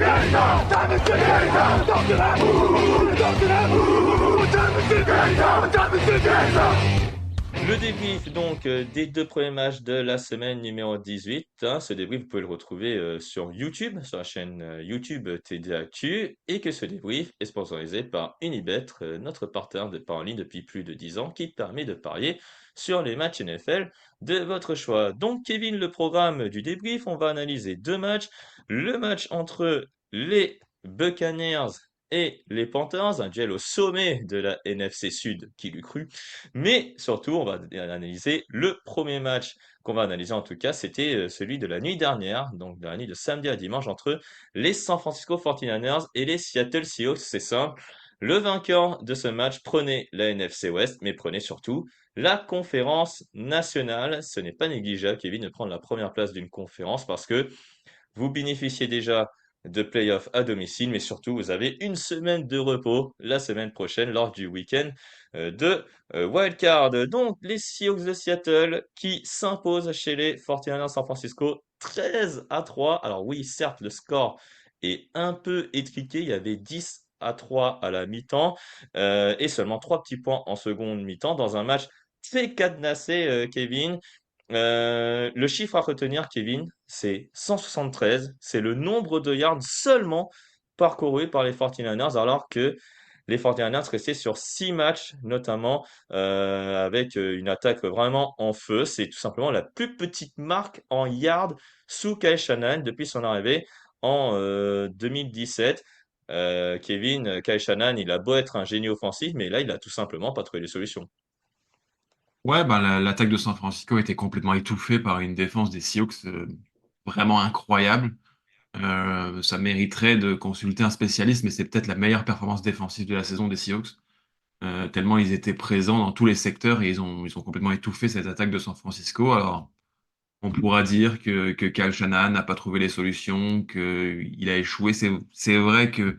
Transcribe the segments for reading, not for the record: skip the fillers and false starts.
Le débrief donc des deux premiers matchs de la semaine numéro 18, hein. Ce débrief, vous pouvez le retrouver sur YouTube, sur la chaîne YouTube TD Actu, et que ce débrief est sponsorisé par Unibet, notre partenaire de paris en ligne depuis plus de 10 ans, qui permet de parier sur les matchs NFL de votre choix. Donc Kevin, le programme du débrief, on va analyser deux matchs. Le match entre les Buccaneers et les Panthers, un duel au sommet de la NFC Sud, qui l'eût cru. Mais surtout, on va analyser le premier match qu'on va analyser en tout cas, c'était celui de la nuit dernière, donc de la nuit de samedi à dimanche entre les San Francisco 49ers et les Seattle Seahawks. C'est simple. Le vainqueur de ce match prenait la NFC West, mais prenait surtout la conférence nationale. Ce n'est pas négligeable, Kevin, de prendre la première place d'une conférence parce que vous bénéficiez déjà de playoffs à domicile, mais surtout, vous avez une semaine de repos la semaine prochaine lors du week-end de Wildcard. Donc, les Seahawks de Seattle qui s'imposent chez les 49ers San Francisco 13-3. Alors oui, certes, le score est un peu étriqué. Il y avait 10-3 à la mi-temps et seulement 3 petits points en seconde mi-temps dans un match très cadenassé, Kevin. Le chiffre à retenir, Kevin, c'est 173. C'est le nombre de yards seulement parcourus par les 49ers, alors que les 49ers restaient sur 6 matchs, notamment avec une attaque vraiment en feu. C'est tout simplement la plus petite marque en yards sous Kyle Shanahan depuis son arrivée en 2017. Kevin, Kyle Shanahan, il a beau être un génie offensif, mais là, il a tout simplement pas trouvé les solutions. Ouais, bah, l'attaque de San Francisco était complètement étouffée par une défense des Seahawks vraiment incroyable. Ça mériterait de consulter un spécialiste, mais c'est peut-être la meilleure performance défensive de la saison des Seahawks. Tellement ils étaient présents dans tous les secteurs et ils ont complètement étouffé cette attaque de San Francisco. Alors, on pourra dire que Kyle Shanahan n'a pas trouvé les solutions, qu'il a échoué. C'est vrai que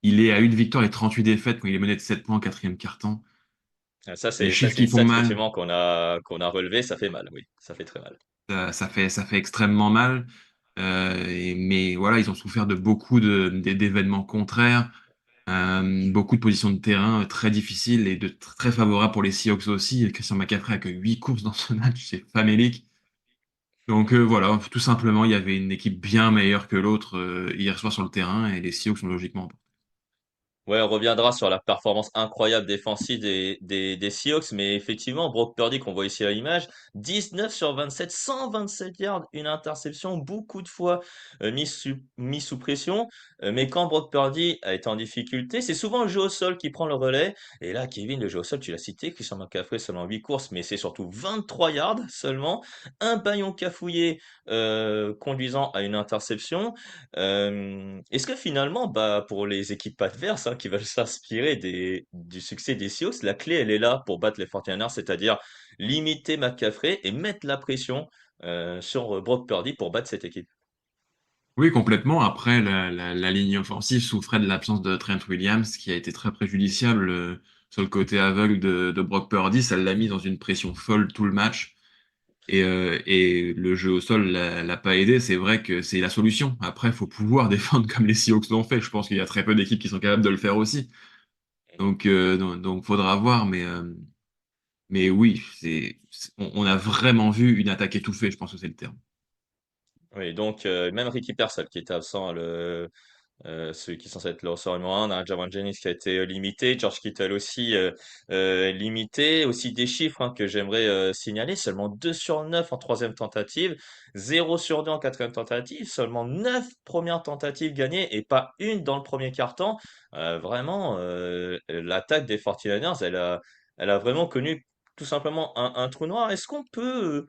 il est à une victoire et 38 défaites quand il est mené de 7 points en quatrième quart-temps. Ah, Des ça, chiffres c'est une qui font stat mal. effectivement qu'on a relevé, ça fait mal, oui, ça fait très mal. Ça fait extrêmement mal. Mais voilà, ils ont souffert de beaucoup d'événements contraires, beaucoup de positions de terrain très difficiles et très favorables pour les Seahawks aussi. Christian McCaffrey a que 8 courses dans ce match, c'est famélique. Donc voilà, tout simplement, il y avait une équipe bien meilleure que l'autre hier soir sur le terrain et les Seahawks sont logiquement. Ouais, on reviendra sur la performance incroyable défensive des Seahawks, mais effectivement, Brock Purdy, qu'on voit ici à l'image, 19 sur 27, 127 yards, une interception, beaucoup de fois mis sous pression. Mais quand Brock Purdy a été en difficulté, c'est souvent le jeu au sol qui prend le relais. Et là, Kevin, le jeu au sol, tu l'as cité, Christian McCaffrey, seulement 8 courses, mais c'est surtout 23 yards seulement. Un ballon cafouillé conduisant à une interception. Est-ce que finalement, bah, pour les équipes adverses qui veulent s'inspirer du succès des Seahawks, la clé, elle est là pour battre les 49ers, c'est-à-dire limiter McCaffrey et mettre la pression sur Brock Purdy pour battre cette équipe. Oui, complètement. Après, la ligne offensive souffrait de l'absence de Trent Williams, qui a été très préjudiciable sur le côté aveugle de Brock Purdy. Ça l'a mis dans une pression folle tout le match. Et le jeu au sol l'a pas aidé. C'est vrai que c'est la solution. Après, il faut pouvoir défendre comme les Seahawks l'ont fait. Je pense qu'il y a très peu d'équipes qui sont capables de le faire aussi. Donc faudra voir. Mais oui, on a vraiment vu une attaque étouffée. Je pense que c'est le terme. Oui, donc même Ricky Pearsall qui était absent, celui qui est censé être le receveur numéro 1, on a Jawan Jennings qui a été limité, George Kittle aussi limité. Aussi des chiffres que j'aimerais signaler, seulement 2 sur 9 en troisième tentative, 0 sur 2 en quatrième tentative, seulement 9 premières tentatives gagnées et pas une dans le premier quart-temps. Vraiment, l'attaque des 49ers, elle a vraiment connu tout simplement un trou noir. Est-ce qu'on peut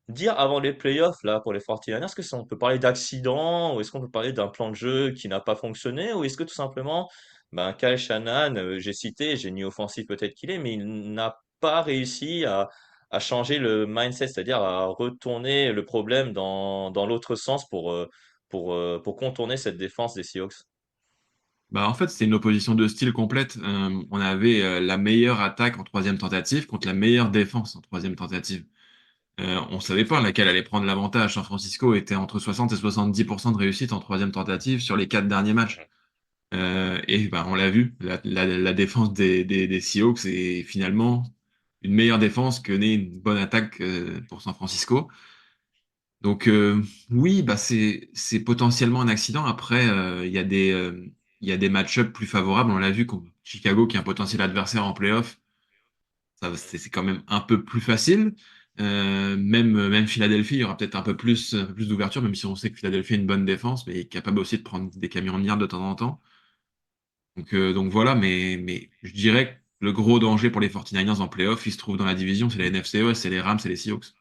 dire avant les playoffs, là, pour les 49ers, est-ce que on peut parler d'accident ou est-ce qu'on peut parler d'un plan de jeu qui n'a pas fonctionné ou est-ce que tout simplement, ben, Kyle Shanahan, j'ai cité, génie offensif peut-être qu'il est, mais il n'a pas réussi à changer le mindset, c'est-à-dire à retourner le problème dans l'autre sens pour contourner cette défense des Seahawks. Bah, en fait, c'était une opposition de style complète. On avait la meilleure attaque en troisième tentative contre la meilleure défense en troisième tentative. On ne savait pas laquelle allait prendre l'avantage. San Francisco était entre 60 et 70% de réussite en troisième tentative sur les 4 derniers matchs. Et ben, on l'a vu, la défense des Seahawks est finalement une meilleure défense que n'est une bonne attaque pour San Francisco. Donc oui, bah c'est potentiellement un accident. Après, il y a des match-ups plus favorables. On l'a vu, contre Chicago, qui est un potentiel adversaire en playoff, c'est quand même un peu plus facile. Même Philadelphie, il y aura peut-être un peu plus d'ouverture, même si on sait que Philadelphie a une bonne défense, mais est capable aussi de prendre des camions de yards de temps en temps. Donc voilà, mais je dirais que le gros danger pour les 49ers en playoff, il se trouve dans la division, c'est la NFC West, c'est les Rams et les Seahawks.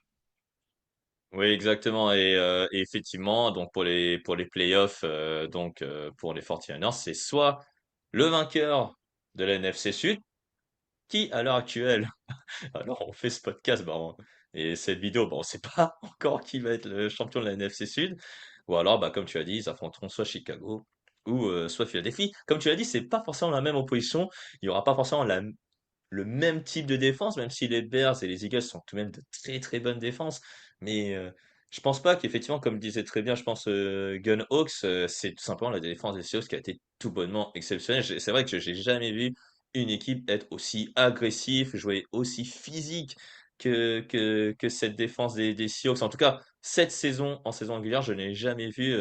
Oui, exactement. Et effectivement, donc pour les playoffs, pour les 49ers, c'est soit le vainqueur de la NFC Sud, qui à l'heure actuelle, alors on fait ce podcast, et cette vidéo, on ne sait pas encore qui va être le champion de la NFC Sud, ou alors, comme tu as dit, ils affronteront soit Chicago ou soit Philadelphie. Comme tu l'as dit, c'est pas forcément la même opposition. Il y aura pas forcément le même type de défense, même si les Bears et les Eagles sont tout de même de très très bonnes défenses. Mais je pense pas qu'effectivement, comme disait très bien, je pense Gun Hawks, c'est tout simplement la défense des Seahawks qui a été tout bonnement exceptionnelle. C'est vrai que j'ai jamais vu une équipe être aussi agressive, jouer aussi physique que cette défense des Seahawks. En tout cas, cette saison, en saison régulière, je n'ai jamais vu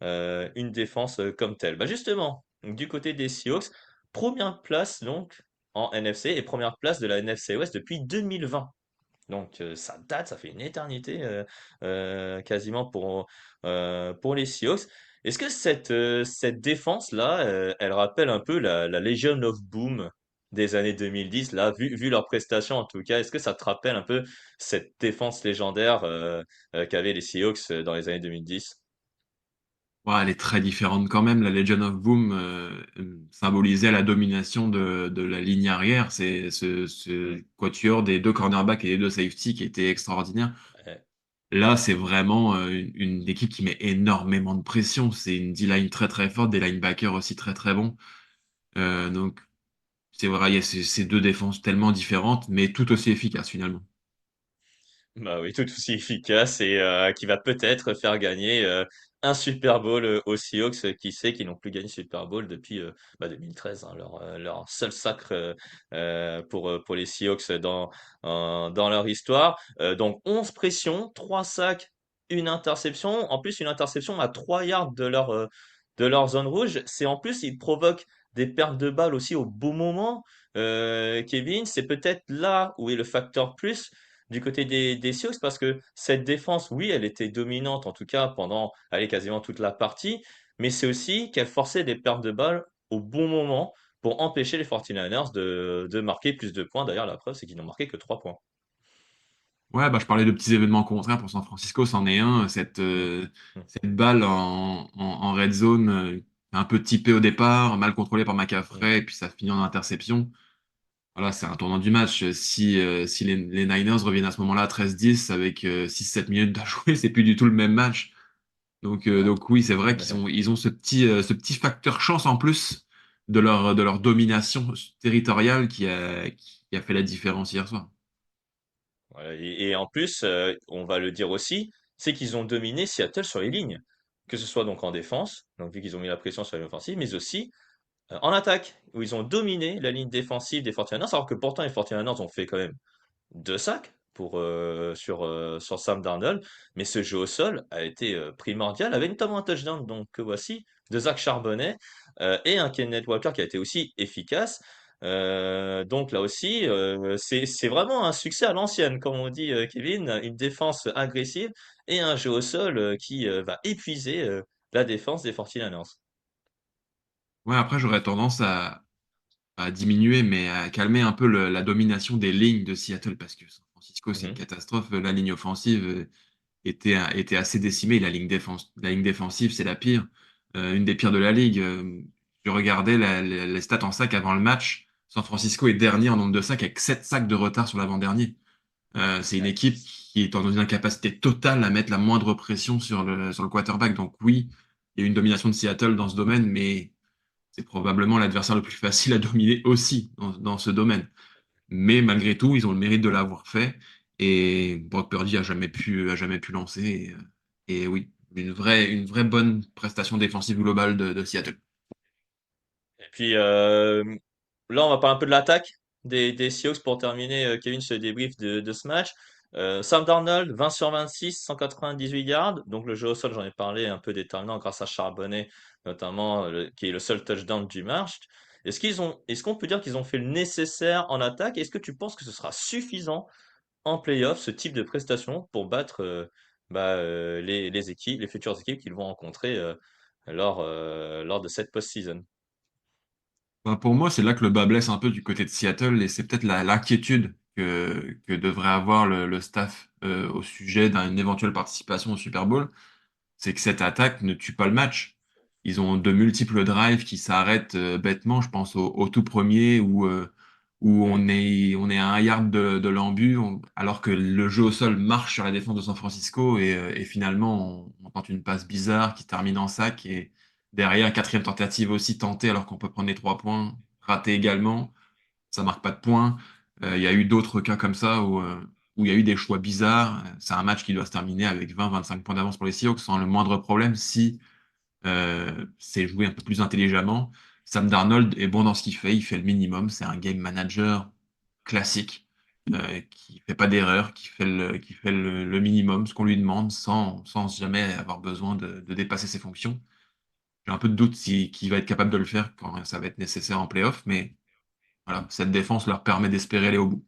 une défense comme telle. Bah justement, du côté des Seahawks, première place donc en NFC et première place de la NFC West depuis 2020. Donc ça date, ça fait une éternité quasiment pour les Seahawks. Est-ce que cette défense-là, elle rappelle un peu la Legion of Boom des années 2010, là, vu leurs prestations en tout cas, est-ce que ça te rappelle un peu cette défense légendaire qu'avaient les Seahawks dans les années 2010? Ouais, elle est très différente quand même. La Legion of Boom symbolisait la domination de la ligne arrière. C'est ce Hmm. quatuor des deux cornerbacks et des deux safety qui était extraordinaire. Ouais. Là, c'est vraiment une équipe qui met énormément de pression. C'est une D-line très très forte, des linebackers aussi très très bons. Donc c'est vrai, il y a ces deux défenses tellement différentes, mais tout aussi efficaces finalement. Bah oui, tout aussi efficace et qui va peut-être faire gagner un Super Bowl aux Seahawks, qui sait qu'ils n'ont plus gagné Super Bowl depuis 2013, hein, leur seul sacre pour les Seahawks dans leur histoire. Donc 11 pressions, 3 sacs, une interception. En plus, une interception à 3 yards de leur zone rouge. C'est en plus, ils provoquent des pertes de balles aussi au bon moment. Kevin, c'est peut-être là où est le facteur plus du côté des Seahawks parce que cette défense, oui, elle était dominante en tout cas pendant, allez, quasiment toute la partie, mais c'est aussi qu'elle forçait des pertes de balles au bon moment pour empêcher les 49ers de marquer plus de points. D'ailleurs, la preuve, c'est qu'ils n'ont marqué que 3 points. Ouais, bah, je parlais de petits événements contraires pour San Francisco, c'en est un. Mm. Mm. Cette balle en red zone, un peu typée au départ, mal contrôlée par Mm. McCaffrey, et puis ça finit en interception. Voilà, c'est un tournant du match. Si les Niners reviennent à ce moment-là à 13-10 avec 6-7 minutes à jouer, c'est plus du tout le même match. Donc oui, c'est vrai ils ont ce petit facteur chance en plus de leur domination territoriale qui a fait la différence hier soir. Voilà, et en plus, on va le dire aussi, c'est qu'ils ont dominé Seattle sur les lignes, que ce soit donc en défense, donc vu qu'ils ont mis la pression sur les offensives, mais aussi en attaque, où ils ont dominé la ligne défensive des 49ers, alors que pourtant les 49ers ont fait quand même 2 sacs sur Sam Darnold, mais ce jeu au sol a été primordial, avec notamment un touchdown donc que voici de Zach Charbonnet et un Kenneth Walker qui a été aussi efficace. Donc là aussi, c'est vraiment un succès à l'ancienne, comme on dit Kevin, une défense agressive et un jeu au sol qui va épuiser la défense des 49ers. Ouais, après, j'aurais tendance à diminuer, mais à calmer un peu la domination des lignes de Seattle parce que San Francisco, c'est une Mhm. catastrophe. La ligne offensive était assez décimée. La ligne défensive, c'est la pire, une des pires de la ligue. Je regardais les stats en sac avant le match. San Francisco est dernier en nombre de sacs avec 7 sacs de retard sur l'avant-dernier. C'est une Ouais. équipe qui est dans une incapacité totale à mettre la moindre pression sur le quarterback. Donc oui, il y a eu une domination de Seattle dans ce domaine, mais c'est probablement l'adversaire le plus facile à dominer aussi dans ce domaine. Mais malgré tout, ils ont le mérite de l'avoir fait. Et Brock Purdy a jamais pu lancer. Et oui, une vraie bonne prestation défensive globale de Seattle. Et puis là, on va parler un peu de l'attaque des Seahawks pour terminer, Kevin, ce débrief de ce match. Sam Darnold, 20 sur 26, 198 yards. Donc le jeu au sol, j'en ai parlé, un peu déterminant grâce à Charbonnet, notamment, qui est le seul touchdown du match. Est-ce qu'on peut dire qu'ils ont fait le nécessaire en attaque? Est-ce que tu penses que ce sera suffisant en playoff, ce type de prestation, pour battre les équipes, les futures équipes qu'ils vont rencontrer lors de cette post-season? Bah, pour moi, c'est là que le bas blesse un peu du côté de Seattle et c'est peut-être l'inquiétude que devrait avoir le staff au sujet d'une éventuelle participation au Super Bowl. C'est que cette attaque ne tue pas le match. Ils ont de multiples drives qui s'arrêtent bêtement. Je pense au tout premier où Hmm. on est à un yard de l'embu, alors que le jeu au sol marche sur la défense de San Francisco et finalement on tente une passe bizarre qui termine en sac et derrière, quatrième tentative aussi tentée alors qu'on peut prendre les 3 points, ratée également. Ça marque pas de points. Il y a eu d'autres cas comme ça où il y a eu des choix bizarres. C'est un match qui doit se terminer avec 20-25 points d'avance pour les Seahawks sans le moindre problème si c'est joué un peu plus intelligemment. Sam Darnold est bon dans ce qu'il fait, il fait le minimum. C'est un game manager classique qui fait pas d'erreur, qui fait le minimum, ce qu'on lui demande sans jamais avoir besoin de dépasser ses fonctions. J'ai un peu de doute qu'il va être capable de le faire quand ça va être nécessaire en playoff, mais voilà, cette défense leur permet d'espérer aller au bout.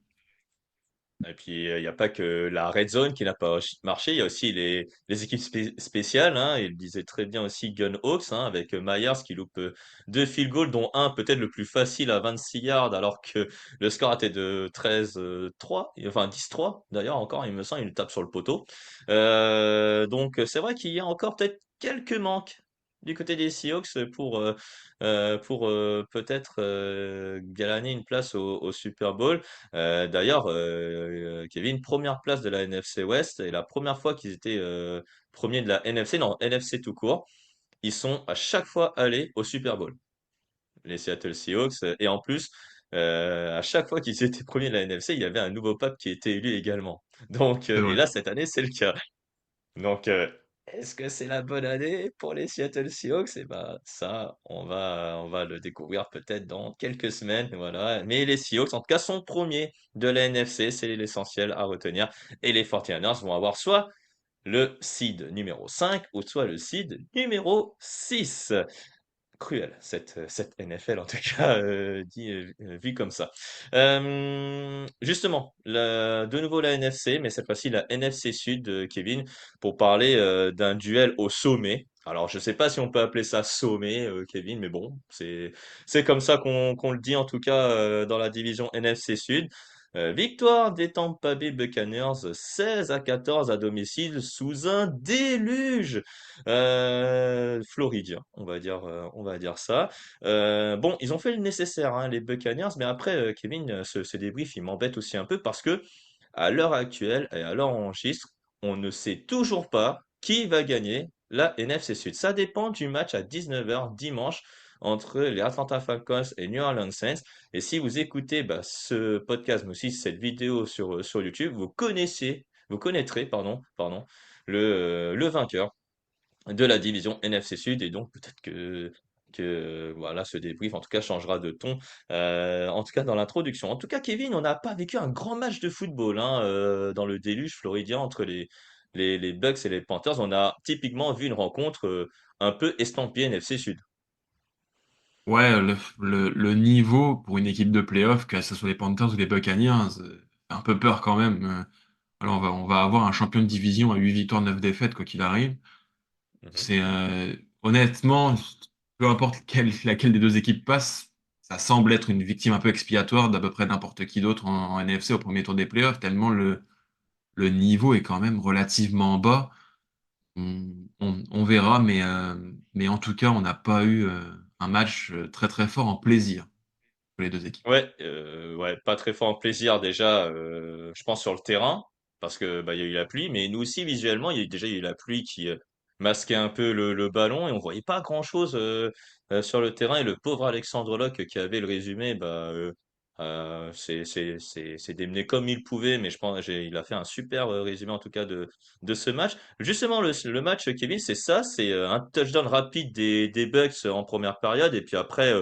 Et puis, il n'y a pas que la red zone qui n'a pas marché, il y a aussi les équipes spéciales, hein. Il le disait très bien aussi Gun Hawks, hein, avec Myers qui loupe deux field goals, dont un peut-être le plus facile à 26 yards, alors que le score était de 13-3, enfin 10-3 d'ailleurs encore, il me semble, il tape sur le poteau. Donc, c'est vrai qu'il y a encore peut-être quelques manques du côté des Seahawks pour peut-être gagner une place au Super Bowl. D'ailleurs, Kevin, première place de la NFC West et la première fois qu'ils étaient premiers de la NFC, non, NFC tout court, ils sont à chaque fois allés au Super Bowl, les Seattle Seahawks. Et en plus, à chaque fois qu'ils étaient premiers de la NFC, il y avait un nouveau pape qui était élu également. Donc, C'est et vrai. là, cette année, c'est le cas. Donc, est-ce que c'est la bonne année pour les Seattle Seahawks? Eh ben, ça, on va le découvrir peut-être dans quelques semaines, voilà. Mais les Seahawks, en tout cas, sont premiers de la NFC, c'est l'essentiel à retenir. Et les 49ers vont avoir soit le seed numéro 5 ou soit le seed numéro 6. Cruel, cette NFL en tout cas, vue comme ça. Justement, de nouveau la NFC, mais cette fois-ci la NFC Sud, Kevin, pour parler d'un duel au sommet. Alors, je ne sais pas si on peut appeler ça sommet, Kevin, mais bon, c'est comme ça qu'on le dit en tout cas dans la division NFC Sud. Victoire des Tampa Bay Buccaneers 16-14 à domicile sous un déluge floridien, on va dire ça. Bon, ils ont fait le nécessaire, hein, les Buccaneers, mais après, Kevin, ce débrief, il m'embête aussi un peu parce que à l'heure actuelle et à l'heure où on enregistre, on ne sait toujours pas qui va gagner la NFC Sud. Ça dépend du match à 19 h dimanche entre les Atlanta Falcons et New Orleans Saints. Et si vous écoutez ce podcast, mais aussi cette vidéo sur YouTube, vous connaîtrez, le vainqueur de la division NFC Sud. Et donc, peut-être que voilà, ce débrief, en tout cas, changera de ton, en tout cas dans l'introduction. En tout cas, Kevin, on n'a pas vécu un grand match de football hein, dans le déluge floridien entre les Bucks et les Panthers. On a typiquement vu une rencontre un peu estampillée NFC Sud. Ouais, le niveau pour une équipe de playoff, que ce soit les Panthers ou les Buccaneers, fait un peu peur quand même. Alors on va avoir un champion de division à 8 victoires, 9 défaites, quoi qu'il arrive. Mhm. C'est honnêtement, peu importe laquelle des deux équipes passe, ça semble être une victime un peu expiatoire d'à peu près n'importe qui d'autre en NFC au premier tour des playoffs, tellement le niveau est quand même relativement bas. On verra, mais en tout cas, on n'a pas eu un match très très fort en plaisir pour les deux équipes. Ouais, ouais, pas très fort en plaisir déjà, je pense sur le terrain, parce que bah, il y a eu la pluie, mais nous aussi visuellement, il y a eu la pluie qui masquait un peu le ballon et on voyait pas grand-chose sur le terrain. Et le pauvre Alexandre Locke qui avait le résumé, bah, C'est démené comme il pouvait, mais je pense il a fait un super résumé en tout cas de ce match. Justement, le match, Kevin, c'est ça, c'est un touchdown rapide des Bucks en première période, et puis après,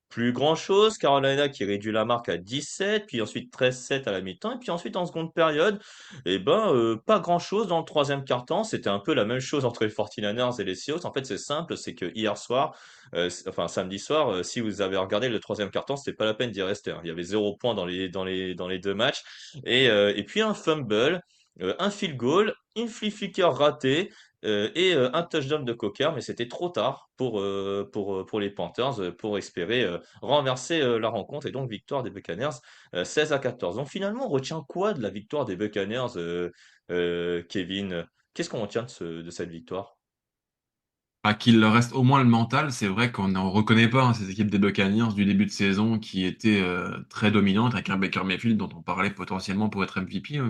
plus grand-chose. Carolina qui réduit la marque à 17, puis ensuite 13-7 à la mi-temps, et puis ensuite en seconde période, pas grand-chose dans le troisième quart-temps. C'était un peu la même chose entre les 49ers et les Seahawks. En fait, c'est simple, c'est que hier soir, enfin samedi soir, si vous avez regardé le troisième quart-temps, c'était pas la peine d'y rester, hein. Il y avait 0 point dans les deux matchs, et puis un fumble, un field goal, une flea flicker ratée, un touchdown de Cocker, mais c'était trop tard pour les Panthers, pour espérer renverser la rencontre, et donc victoire des Buccaneers 16-14. Donc finalement, on retient quoi de la victoire des Buccaneers, Kevin? Qu'est-ce qu'on retient de cette victoire? Qu'il leur reste au moins le mental, c'est vrai qu'on ne reconnaît pas, hein, ces équipes des Buccaneers du début de saison qui étaient très dominantes avec un Baker Mayfield dont on parlait potentiellement pour être MVP.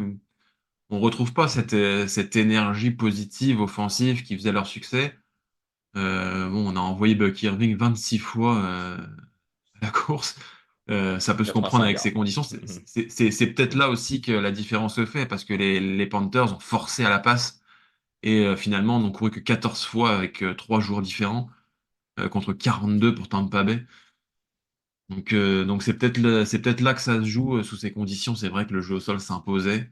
On retrouve pas cette énergie positive, offensive qui faisait leur succès. Bon, on a envoyé Bucky Irving 26 fois à la course. Ça peut se comprendre 85 avec ces yards. conditions. C'est peut-être là aussi que la différence se fait parce que les Panthers ont forcé à la passe et finalement n'ont couru que 14 fois avec 3 joueurs différents contre 42 pour Tampa Bay. Donc c'est peut-être là que ça se joue sous ces conditions. C'est vrai que le jeu au sol s'imposait.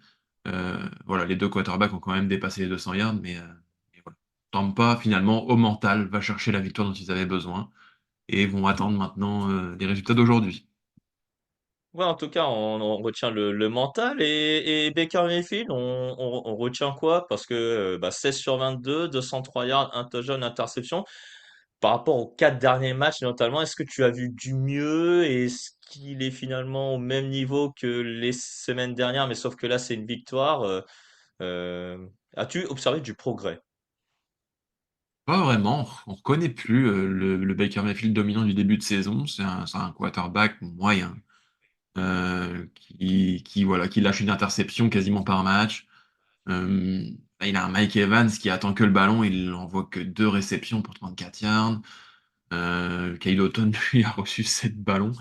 Voilà, les deux quarterbacks ont quand même dépassé les 200 yards, mais voilà. Tampa, finalement, au mental, va chercher la victoire dont ils avaient besoin et vont attendre maintenant les résultats d'aujourd'hui. Ouais, en tout cas, on retient le mental, et Baker Mayfield, on retient quoi? Parce que 16 sur 22, 203 yards, un touchdown, une interception. Par rapport aux 4 derniers matchs notamment, est-ce que tu as vu du mieux? Est-ce qu'il est finalement au même niveau que les semaines dernières, mais sauf que là, c'est une victoire? Euh, As-tu observé du progrès? Pas vraiment. On ne reconnaît plus le Baker Mayfield dominant du début de saison. C'est un quarterback moyen voilà, qui lâche une interception quasiment par match. Euh, il a un Mike Evans qui attend que le ballon, il n'envoie que 2 réceptions pour 34 yards. Kyle Otton, lui, a reçu 7 ballons.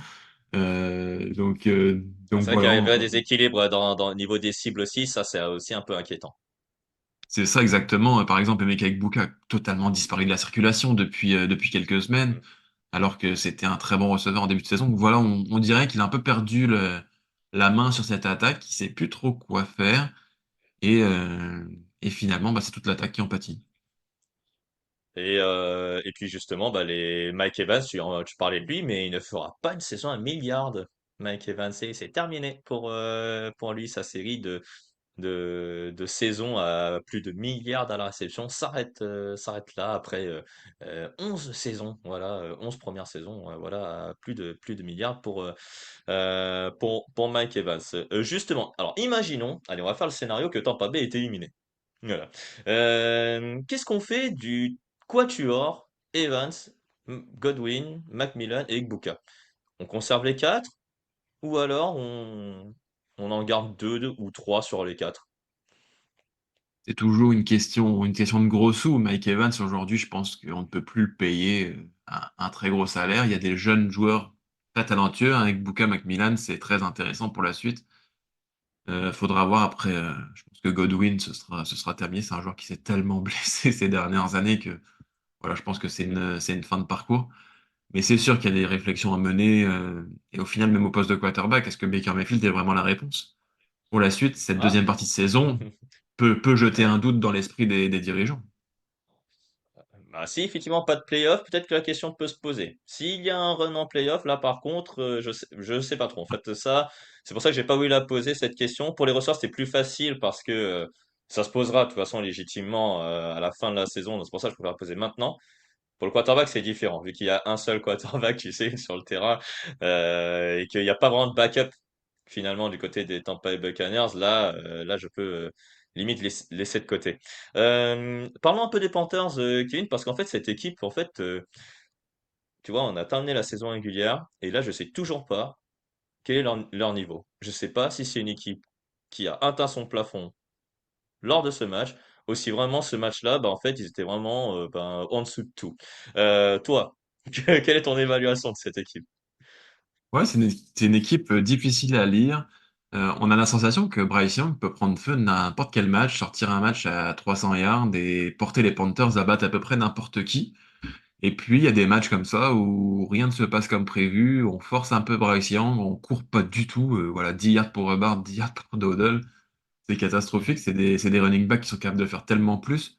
Euh, donc, euh, donc C'est vrai qu'il voilà, y avait un déséquilibre au niveau des cibles aussi, ça c'est aussi un peu inquiétant. c'est ça exactement. Par exemple, Emeka Egbuka a totalement disparu de la circulation depuis quelques semaines, Mhm. alors que c'était un très bon receveur en début de saison. Donc voilà, on dirait qu'il a un peu perdu la main sur cette attaque, qu'il sait plus trop quoi faire, et, euh, et finalement, c'est toute l'attaque qui en pâtit. Et puis justement, les Mike Evans, tu parlais de lui, mais il ne fera pas une saison à milliard. Mike Evans, c'est terminé pour lui. Sa série de saisons à plus de milliards à la réception s'arrête là après 11 saisons, voilà, 11 premières saisons, voilà, à plus de milliards pour Mike Evans. Justement, alors imaginons, allez, on va faire le scénario que Tampa Bay est éliminé. Voilà. Qu'est-ce qu'on fait du quatuor Evans, Godwin, Macmillan et Igbuka? On conserve les quatre, ou alors on en garde deux ou trois sur les quatre? C'est toujours une question de gros sous. Mike Evans, aujourd'hui, je pense qu'on ne peut plus le payer un très gros salaire. Il y a des jeunes joueurs très talentueux, hein, avec Buka Macmillan, c'est très intéressant pour la suite. Faudra voir après. Je pense que Godwin, ce sera terminé. C'est un joueur qui s'est tellement blessé ces dernières années que voilà, je pense que c'est une fin de parcours. Mais c'est sûr qu'il y a des réflexions à mener. Et au final, même au poste de quarterback, est-ce que Baker Mayfield est vraiment la réponse? Pour la suite, cette Ah, deuxième partie de saison peut jeter un ouais. doute dans l'esprit des dirigeants. Bah, si effectivement pas de playoff, peut-être que la question peut se poser. S'il y a un run en playoff, là par contre, je sais pas trop. En fait, ça, c'est pour ça que j'ai pas voulu la poser cette question. Pour les ressorts, c'était plus facile parce que ça se posera de toute façon légitimement à la fin de la saison. Donc, c'est pour ça que je préfère la poser maintenant. Pour le quarterback, c'est différent, vu qu'il y a un seul quarterback, tu sais, sur le terrain, et qu'il n'y a pas vraiment de backup finalement du côté des Tampa Bay Buccaneers. Là, je peux limite laisser de côté. Parlons un peu des Panthers, Kevin, parce qu'en fait, cette équipe, en fait, tu vois, on a terminé la saison régulière, et là, je sais toujours pas quel est leur niveau. Je sais pas si c'est une équipe qui a atteint son plafond lors de ce match, aussi vraiment ce match-là, en fait, ils étaient vraiment en dessous de tout. Toi, quelle est ton évaluation de cette équipe? Ouais, c'est une équipe difficile à lire. On a la sensation que Bryce Young peut prendre feu n'importe quel match, sortir un match à 300 yards et porter les Panthers à battre à peu près n'importe qui. Et puis, il y a des matchs comme ça où rien ne se passe comme prévu, on force un peu Bryce Young, on court pas du tout. Voilà, 10 yards pour Hubbard, 10 yards pour Dowdle. C'est catastrophique. C'est des running backs qui sont capables de faire tellement plus.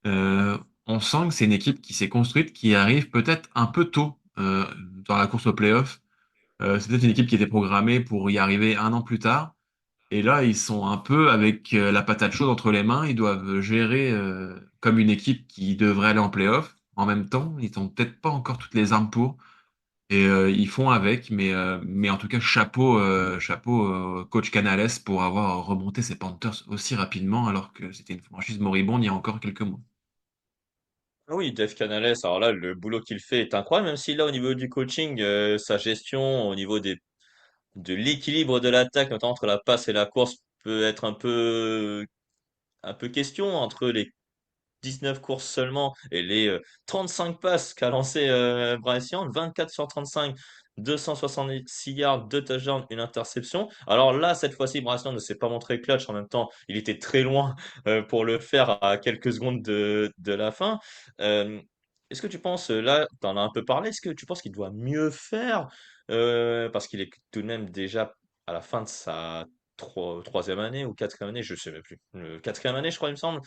On sent que c'est une équipe qui s'est construite, qui arrive peut-être un peu tôt dans la course au playoff. C'est peut-être une équipe qui était programmée pour y arriver un an plus tard. Et là, ils sont un peu avec la patate chaude entre les mains. Ils doivent gérer comme une équipe qui devrait aller en playoff. En même temps, ils n'ont peut-être pas encore toutes les armes pour. Et ils font avec. Mais en tout cas, chapeau coach Canales pour avoir remonté ces Panthers aussi rapidement alors que c'était une franchise moribonde il y a encore quelques mois. Ah oui, Dave Canales, alors là, le boulot qu'il fait est incroyable, même si là, au niveau du coaching, sa gestion, au niveau de l'équilibre de l'attaque, notamment entre la passe et la course, peut être un peu question entre les 19 courses seulement et les 35 passes qu'a lancé Bryce Young, 24 sur 35, 266 yards, 2 touchdowns, une interception. Alors là, cette fois-ci, Bryce Young ne s'est pas montré clutch. En même temps, il était très loin pour le faire à quelques secondes de la fin. Euh, Est-ce que tu penses, là, tu en as un peu parlé, est-ce que tu penses qu'il doit mieux faire parce qu'il est tout de même déjà à la fin de sa troisième année ou quatrième année, je sais même plus. Quatrième année, je crois, il me semble.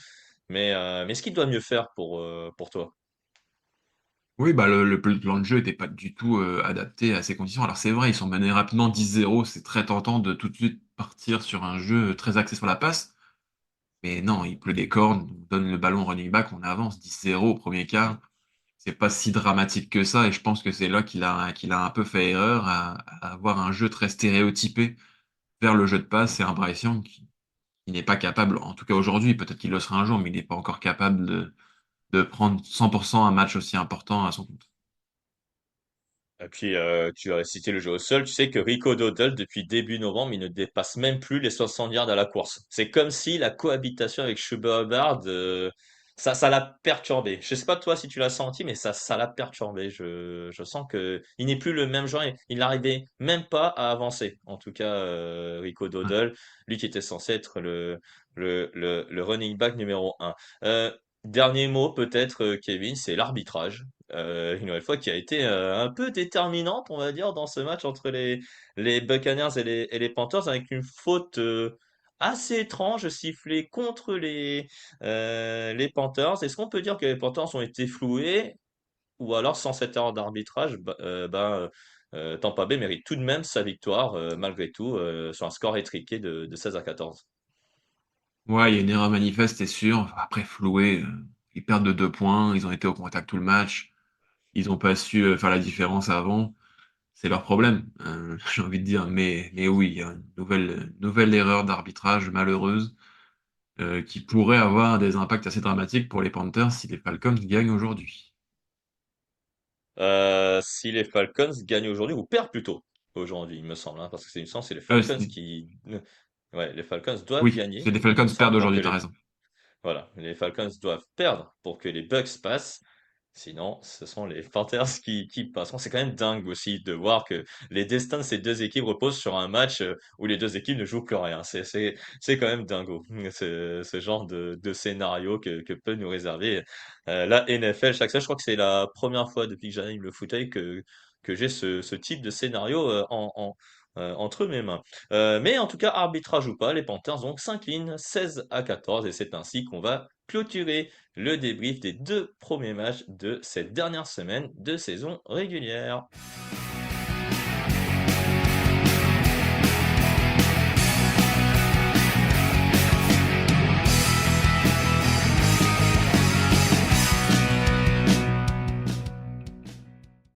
Mais est-ce qu'il doit mieux faire pour toi? Oui, bah le plan de jeu n'était pas du tout adapté à ces conditions. Alors c'est vrai, ils sont menés rapidement 10-0, c'est très tentant de tout de suite partir sur un jeu très axé sur la passe. Mais non, il pleut des cornes, on donne le ballon au running back, on avance 10-0 au premier quart. C'est pas si dramatique que ça, et je pense que c'est là qu'il a un peu fait erreur à avoir un jeu très stéréotypé vers le jeu de passe et un Bryce Young qui n'est pas capable, en tout cas aujourd'hui, peut-être qu'il le sera un jour, mais il n'est pas encore capable de prendre 100% un match aussi important à son compte. Et puis, tu as cité le jeu au sol. Tu sais que Rico Dowdle, depuis début novembre, il ne dépasse même plus les 60 yards à la course. C'est comme si la cohabitation avec Chuba Hubbard, ça l'a perturbé. Je sais pas toi si tu l'as senti, mais ça l'a perturbé. Je sens que il n'est plus le même joueur. Il n'arrivait même pas à avancer. En tout cas, Rico Dowdle, lui qui était censé être le running back numéro un. Euh, Dernier mot peut-être, Kevin, c'est l'arbitrage. Une nouvelle fois qui a été un peu déterminante, on va dire, dans ce match entre les Buccaneers et les Panthers, avec une faute assez étrange sifflée contre les Panthers. Est-ce qu'on peut dire que les Panthers ont été floués, ou alors sans cette erreur d'arbitrage, Tampa Bay mérite tout de même sa victoire, malgré tout, sur un score étriqué de 16-14. Ouais, il y a une erreur manifeste, c'est sûr. Après, floué, ils perdent de 2 points, ils ont été au contact tout le match, ils n'ont pas su faire la différence avant. C'est leur problème, j'ai envie de dire. Mais oui, il y a une nouvelle erreur d'arbitrage malheureuse qui pourrait avoir des impacts assez dramatiques pour les Panthers si les Falcons gagnent aujourd'hui. Si les Falcons gagnent aujourd'hui, ou perdent plutôt aujourd'hui, il me semble, hein, parce que il me semble que c'est les Euh, Falcons c'est- qui... Ouais, les Falcons doivent oui, c'est gagner, les il me Falcons perdent semble, pour que aujourd'hui, t'as les... raison. Voilà, les Falcons doivent perdre pour que les Bucks passent. Sinon, ce sont les Panthers qui passeront. C'est quand même dingue aussi de voir que les destins de ces deux équipes reposent sur un match où les deux équipes ne jouent plus rien. C'est quand même dingo, ce genre de scénario que peut nous réserver la NFL chaque semaine. Je crois que c'est la première fois depuis que j'anime le fauteuil que j'ai ce type de scénario entre mes mains. Mais en tout cas, arbitrage ou pas, les Panthers donc s'inclinent 16-14 et c'est ainsi qu'on va clôturer le débrief des deux premiers matchs de cette dernière semaine de saison régulière.